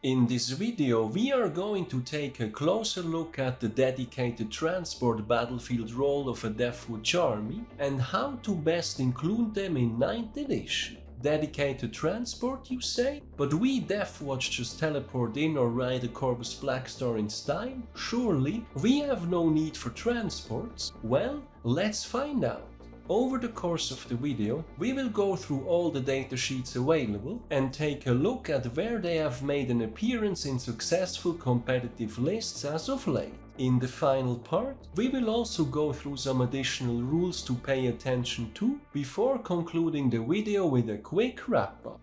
In this video we are going to take a closer look at the dedicated transport battlefield role of a Deathwatch army and how to best include them in 9th edition. Dedicated transport, you say? But we Deathwatch just teleport in or ride a Corvus Blackstar in style? Surely we have no need for transports? Well, let's find out. Over the course of the video, we will go through all the datasheets available and take a look at where they have made an appearance in successful competitive lists as of late. In the final part, we will also go through some additional rules to pay attention to before concluding the video with a quick wrap-up.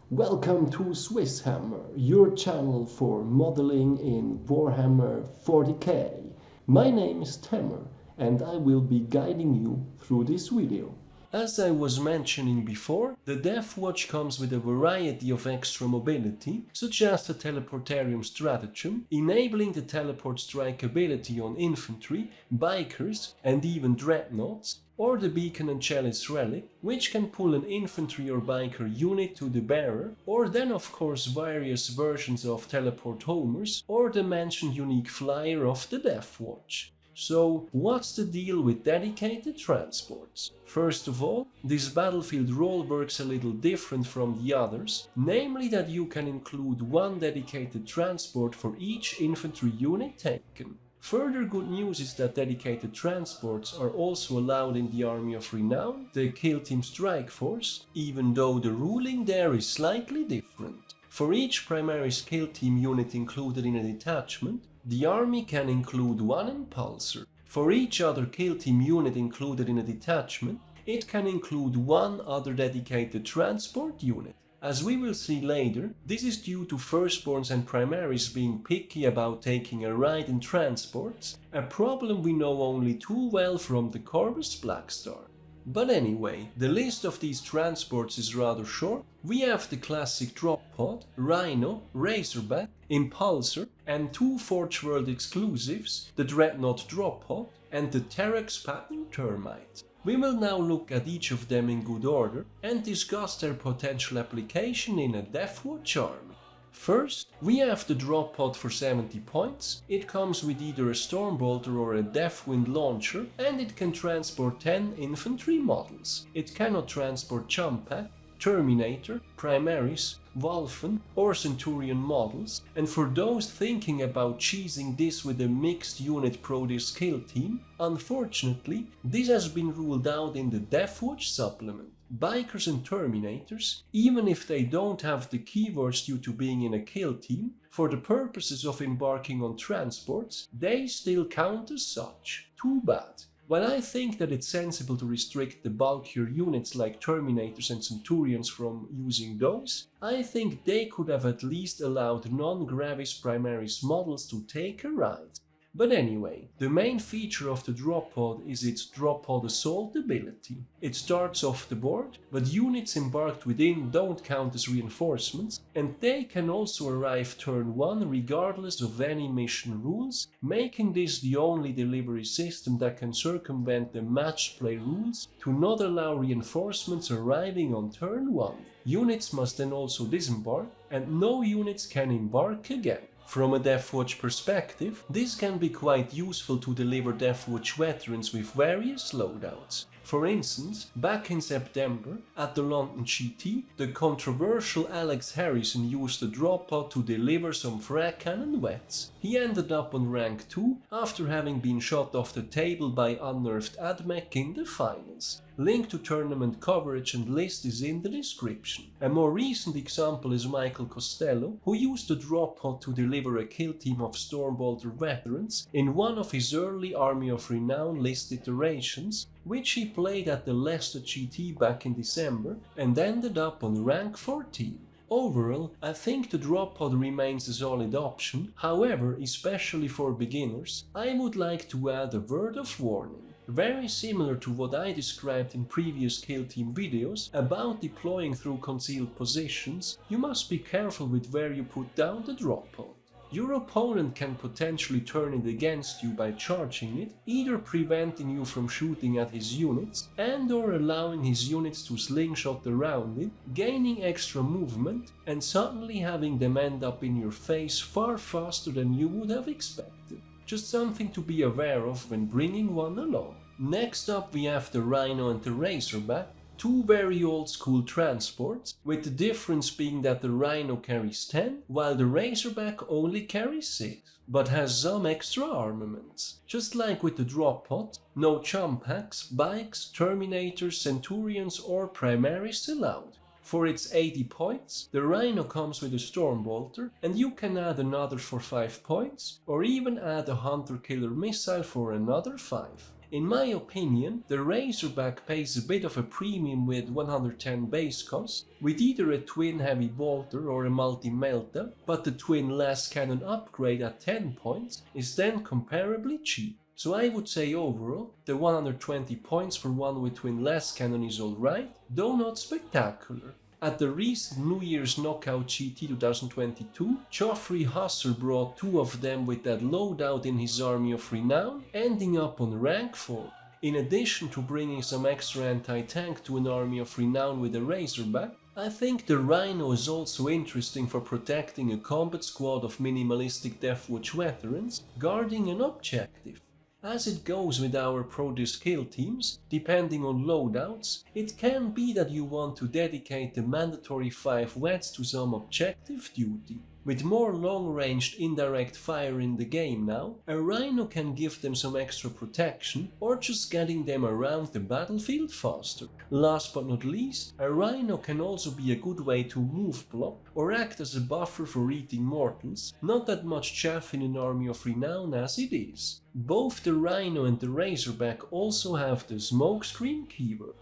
Welcome to SwissHammer, your channel for modeling in Warhammer 40k. My name is Temmer, and I will be guiding you through this video. As I was mentioning before, the Deathwatch comes with a variety of extra mobility, such as the Teleportarium Stratagem, enabling the teleport strike ability on infantry, bikers and even dreadnoughts, or the Beacon and Chalice Relic, which can pull an infantry or biker unit to the bearer, or then of course various versions of Teleport Homers, or the mentioned unique flyer of the Deathwatch. So, what's the deal with dedicated transports? First of all, this battlefield role works a little different from the others, namely that you can include one dedicated transport for each infantry unit taken. Further good news is that dedicated transports are also allowed in the Army of Renown, the Kill Team Strike Force, even though the ruling there is slightly different. For each Primaris Kill Team unit included in a detachment, the army can include one Impulsor. For each other kill team unit included in a detachment, it can include one other dedicated transport unit. As we will see later, this is due to Firstborns and Primaris being picky about taking a ride in transports, a problem we know only too well from the Corvus Blackstar. But anyway, the list of these transports is rather short. We have the classic drop pod, Rhino, Razorback, Impulsor, and two Forge World exclusives, the Dreadnought drop pod and the terrax-pattern Termite. We will now look at each of them in good order and discuss their potential application in a Deathwatch army. First, we have the drop pod for 70 points. It comes with either a Stormbolter or a Deathwind launcher, and it can transport 10 infantry models. It cannot transport Champak, Terminator, Primaris, Wolfen or Centurion models, and for those thinking about cheesing this with a mixed unit Proteus kill team, unfortunately this has been ruled out in the Deathwatch supplement. Bikers and Terminators, even if they don't have the keywords due to being in a kill team, for the purposes of embarking on transports, they still count as such. Too bad. While I think that it's sensible to restrict the bulkier units like Terminators and Centurions from using those, I think they could have at least allowed non-Gravis Primaris models to take a ride. But anyway, the main feature of the drop pod is its drop pod assault ability. It starts off the board, but units embarked within don't count as reinforcements, and they can also arrive turn 1 regardless of any mission rules, making this the only delivery system that can circumvent the match play rules to not allow reinforcements arriving on turn 1. Units must then also disembark, and no units can embark again. From a Deathwatch perspective, this can be quite useful to deliver Deathwatch veterans with various loadouts. For instance, back in September, at the London GT, the controversial Alex Harrison used a drop pod to deliver some frag cannon vets. He ended up on rank 2 after having been shot off the table by unnerved Admech in the finals. Link to tournament coverage and list is in the description. A more recent example is Michael Costello, who used a drop pod to deliver a kill team of Stormbolter veterans in one of his early Army of Renown list iterations, which he played at the Leicester GT back in December and ended up on rank 14. Overall, I think the drop pod remains a solid option, however, especially for beginners, I would like to add a word of warning. Very similar to what I described in previous kill team videos about deploying through concealed positions, you must be careful with where you put down the drop pod. Your opponent can potentially turn it against you by charging it, either preventing you from shooting at his units and or allowing his units to slingshot around it, gaining extra movement and suddenly having them end up in your face far faster than you would have expected. Just something to be aware of when bringing one along. Next up we have the Rhino and the Razorback, two very old school transports, with the difference being that the Rhino carries 10, while the Razorback only carries 6, but has some extra armaments. Just like with the drop pod, no jump packs, bikes, Terminators, Centurions or Primaries allowed. For its 80 points, the Rhino comes with a Stormbolter, and you can add another for 5 points, or even add a Hunter-Killer missile for another 5. In my opinion, the Razorback pays a bit of a premium with 110 base cost, with either a twin heavy bolter or a multi-melta, but the twin las cannon upgrade at 10 points is then comparably cheap. So I would say overall, the 120 points for one with twin las cannon is alright, though not spectacular. At the recent New Year's Knockout GT 2022, Geoffrey Husser brought 2 of them with that loadout in his Army of Renown, ending up on rank 4. In addition to bringing some extra anti-tank to an Army of Renown with a Razorback, I think the Rhino is also interesting for protecting a combat squad of minimalistic Deathwatch veterans, guarding an objective. As it goes with our Produce Kill teams, depending on loadouts, it can be that you want to dedicate the mandatory 5 wets to some objective duty. With more long-ranged indirect fire in the game now, a Rhino can give them some extra protection or just getting them around the battlefield faster. Last but not least, a Rhino can also be a good way to move block or act as a buffer for eating mortals, not that much chaff in an Army of Renown as it is. Both the Rhino and the Razorback also have the smokescreen keyword.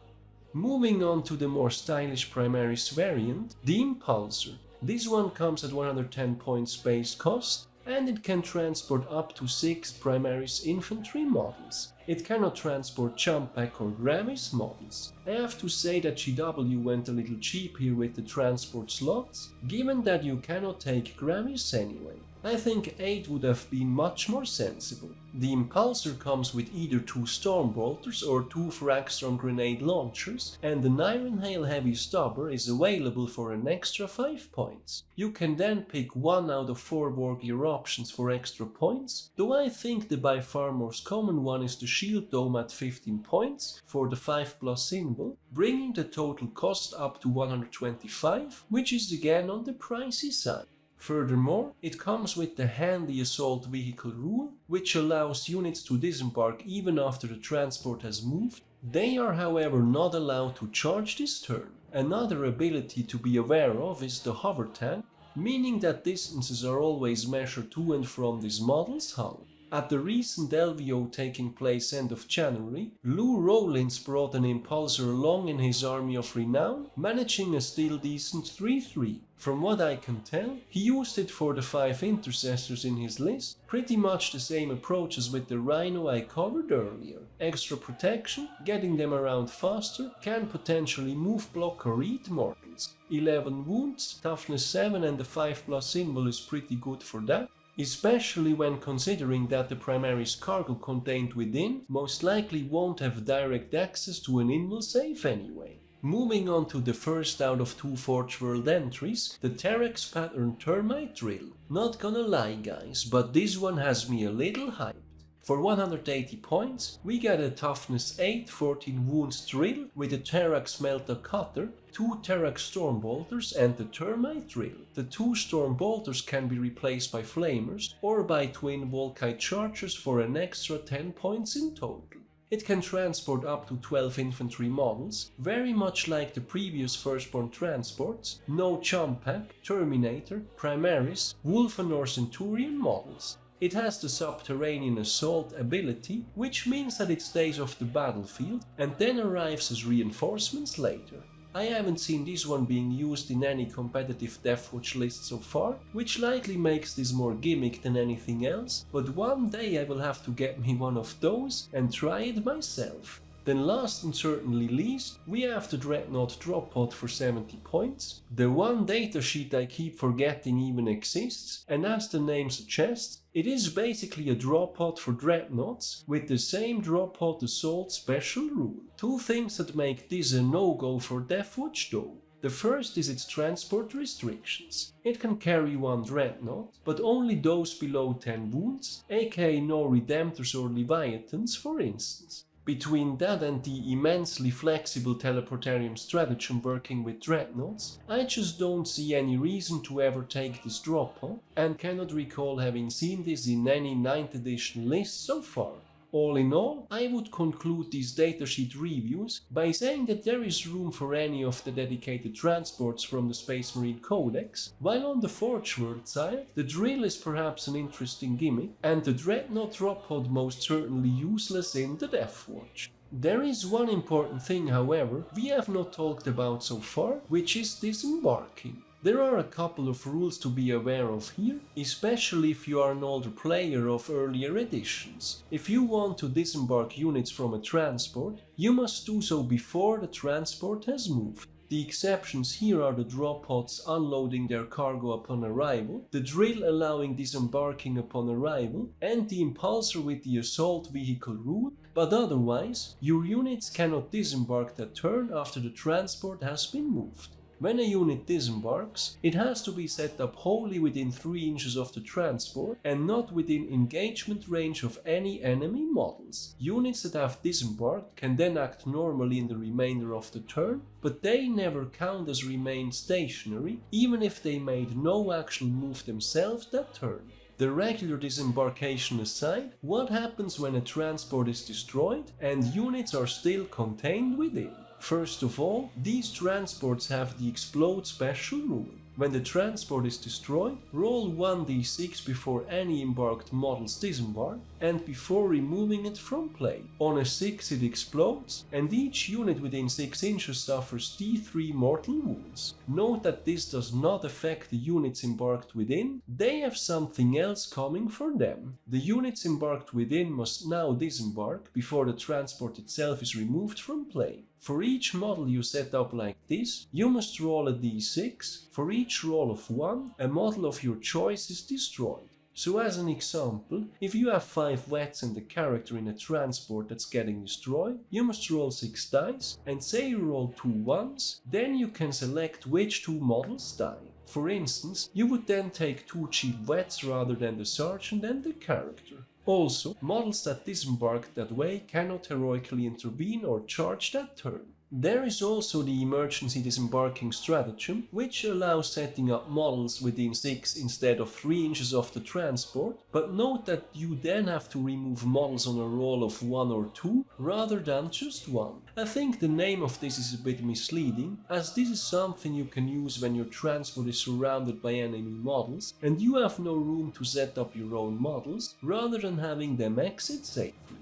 Moving on to the more stylish Primaris variant, the Impulsor. This one comes at 110 points base cost, and it can transport up to 6 Primaris infantry models. It cannot transport jump pack or Gravis models. I have to say that GW went a little cheap here with the transport slots, given that you cannot take Gravis anyway. I think 8 would have been much more sensible. The Impulsor comes with either 2 Stormbolters or 2 Fragstorm grenade launchers, and an Iron Hail Heavy Stubber is available for an extra 5 points. You can then pick 1 out of 4 war gear options for extra points, though I think the by far most common one is the Shield Dome at 15 points for the 5+ symbol, bringing the total cost up to 125, which is again on the pricey side. Furthermore, it comes with the handy assault vehicle rule, which allows units to disembark even after the transport has moved. They are however not allowed to charge this turn. Another ability to be aware of is the hover tank, meaning that distances are always measured to and from this model's hull. At the recent LVO taking place end of January, Lou Rollins brought an Impulsor along in his Army of Renown, managing a still decent 3-3. From what I can tell, he used it for the 5 intercessors in his list, pretty much the same approach as with the Rhino I covered earlier. Extra protection, getting them around faster, can potentially move block or eat mortals. 11 wounds, toughness 7 and the 5+ symbol is pretty good for that. Especially when considering that the Primaris cargo contained within most likely won't have direct access to an invul safe anyway. Moving on to the first out of 2 Forge World entries, the terrax-pattern Termite drill. Not gonna lie guys, but this one has me a little hyped. For 180 points, we get a toughness 8, 14 wounds drill with a terrax melta cutter, 2 terrax stormbolters and the termite drill. The 2 stormbolters can be replaced by flamers or by twin volkite chargers for an extra 10 points in total. It can transport up to 12 infantry models, very much like the previous Firstborn transports, no jump pack, Terminator, Primaris, Wolfen or Centurion models. It has the Subterranean Assault ability, which means that it stays off the battlefield and then arrives as reinforcements later. I haven't seen this one being used in any competitive Deathwatch list so far, which likely makes this more gimmick than anything else, but one day I will have to get me one of those and try it myself. Then last and certainly least, we have the Dreadnought drop pod for 70 points, the one datasheet I keep forgetting even exists, and as the name suggests, it is basically a drop pod for Dreadnoughts with the same drop pod assault special rule. Two things that make this a no-go for Deathwatch though. The first is its transport restrictions. It can carry one Dreadnought, but only those below 10 wounds, aka no Redemptors or Leviathans for instance. Between that and the immensely flexible teleportarium stratagem working with Dreadnoughts, I just don't see any reason to ever take this drop pod, and cannot recall having seen this in any 9th edition list so far. All in all, I would conclude these datasheet reviews by saying that there is room for any of the dedicated transports from the Space Marine Codex, while on the Forge World side, the drill is perhaps an interesting gimmick, and the Dreadnought drop pod most certainly useless in the Deathwatch. There is one important thing, however, we have not talked about so far, which is disembarking. There are a couple of rules to be aware of here, especially if you are an older player of earlier editions. If you want to disembark units from a transport, you must do so before the transport has moved. The exceptions here are the drop pods unloading their cargo upon arrival, the drill allowing disembarking upon arrival, and the Impulsor with the assault vehicle rule, but otherwise, your units cannot disembark that turn after the transport has been moved. When a unit disembarks, it has to be set up wholly within 3 inches of the transport and not within engagement range of any enemy models. Units that have disembarked can then act normally in the remainder of the turn, but they never count as remain stationary, even if they made no actual move themselves that turn. The regular disembarkation aside, what happens when a transport is destroyed and units are still contained within? First of all, these transports have the explode special rule. When the transport is destroyed, roll 1d6 before any embarked models disembark and before removing it from play. On a 6 it explodes, and each unit within 6 inches suffers d3 mortal wounds. Note that this does not affect the units embarked within, they have something else coming for them. The units embarked within must now disembark before the transport itself is removed from play. For each model you set up like this, you must roll a d6. For each roll of 1, a model of your choice is destroyed. So as an example, if you have 5 wets and a character in a transport that's getting destroyed, you must roll 6 dice, and say you roll 2 1s, then you can select which 2 models die. For instance, you would then take 2 cheap wets rather than the sergeant and the character. Also, models that disembark that way cannot heroically intervene or charge that turn. There is also the emergency disembarking stratagem, which allows setting up models within 6 instead of 3 inches of the transport, but note that you then have to remove models on a roll of 1 or 2 rather than just 1. I think the name of this is a bit misleading, as this is something you can use when your transport is surrounded by enemy models and you have no room to set up your own models rather than having them exit safely.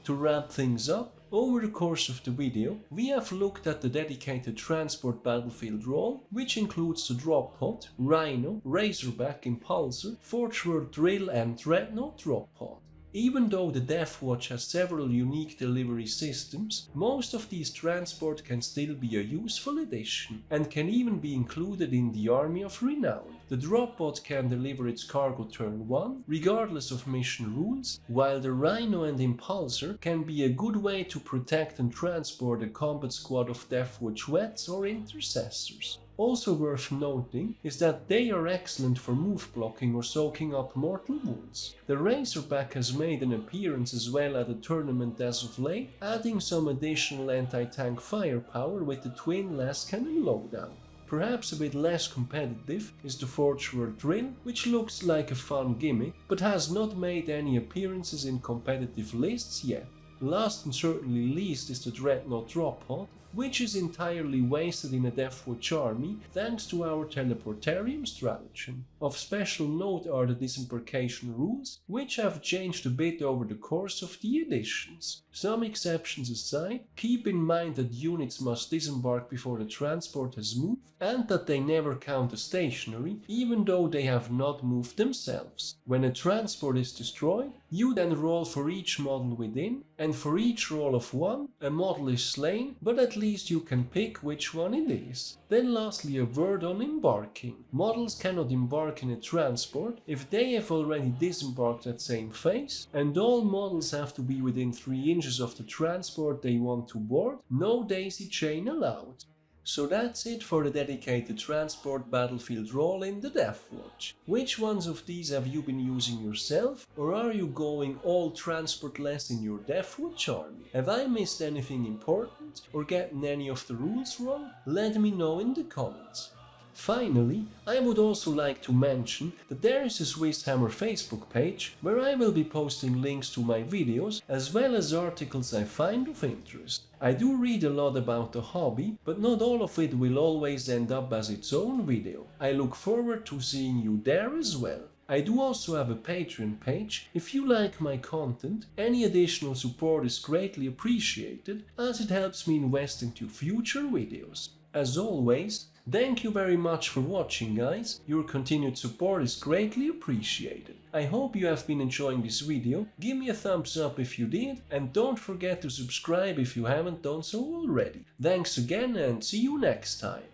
To wrap things up, over the course of the video, we have looked at the dedicated transport battlefield role, which includes the drop pod, Rhino, Razorback, Impulsor, Forge World Drill and Dreadnought drop pod. Even though the Deathwatch has several unique delivery systems, most of these transport can still be a useful addition, and can even be included in the Army of Renown. The drop pod can deliver its cargo turn 1, regardless of mission rules, while the Rhino and Impulsor can be a good way to protect and transport a combat squad of Deathwatch Wets or Intercessors. Also worth noting is that they are excellent for move blocking or soaking up mortal wounds. The Razorback has made an appearance as well at a tournament as of late, adding some additional anti-tank firepower with the twin las cannon loadout. Perhaps a bit less competitive is the Forge World Drill, which looks like a fun gimmick, but has not made any appearances in competitive lists yet. Last and certainly least is the Dreadnought drop pod, which is entirely wasted in a Deathwatch army thanks to our teleportarium stratagem. Of special note are the disembarkation rules, which have changed a bit over the course of the editions. Some exceptions aside, keep in mind that units must disembark before the transport has moved, and that they never count as stationary, even though they have not moved themselves. When a transport is destroyed, You then roll for each model within, and for each roll of 1, a model is slain, but at least you can pick which one it is. Then lastly a word on embarking. Models cannot embark in a transport if they have already disembarked at same phase, and all models have to be within 3 inches of the transport they want to board, no daisy chain allowed. So that's it for the dedicated transport battlefield role in the Deathwatch. Which ones of these have you been using yourself, or are you going all transportless in your Deathwatch army? Have I missed anything important, or gotten any of the rules wrong? Let me know in the comments. Finally, I would also like to mention that there is a SwissHammer Facebook page where I will be posting links to my videos as well as articles I find of interest. I do read a lot about the hobby, but not all of it will always end up as its own video. I look forward to seeing you there as well. I do also have a Patreon page. If you like my content, any additional support is greatly appreciated as it helps me invest into future videos. As always, thank you very much for watching, guys. Your continued support is greatly appreciated. I hope you have been enjoying this video. Give me a thumbs up if you did, and don't forget to subscribe if you haven't done so already. Thanks again and see you next time.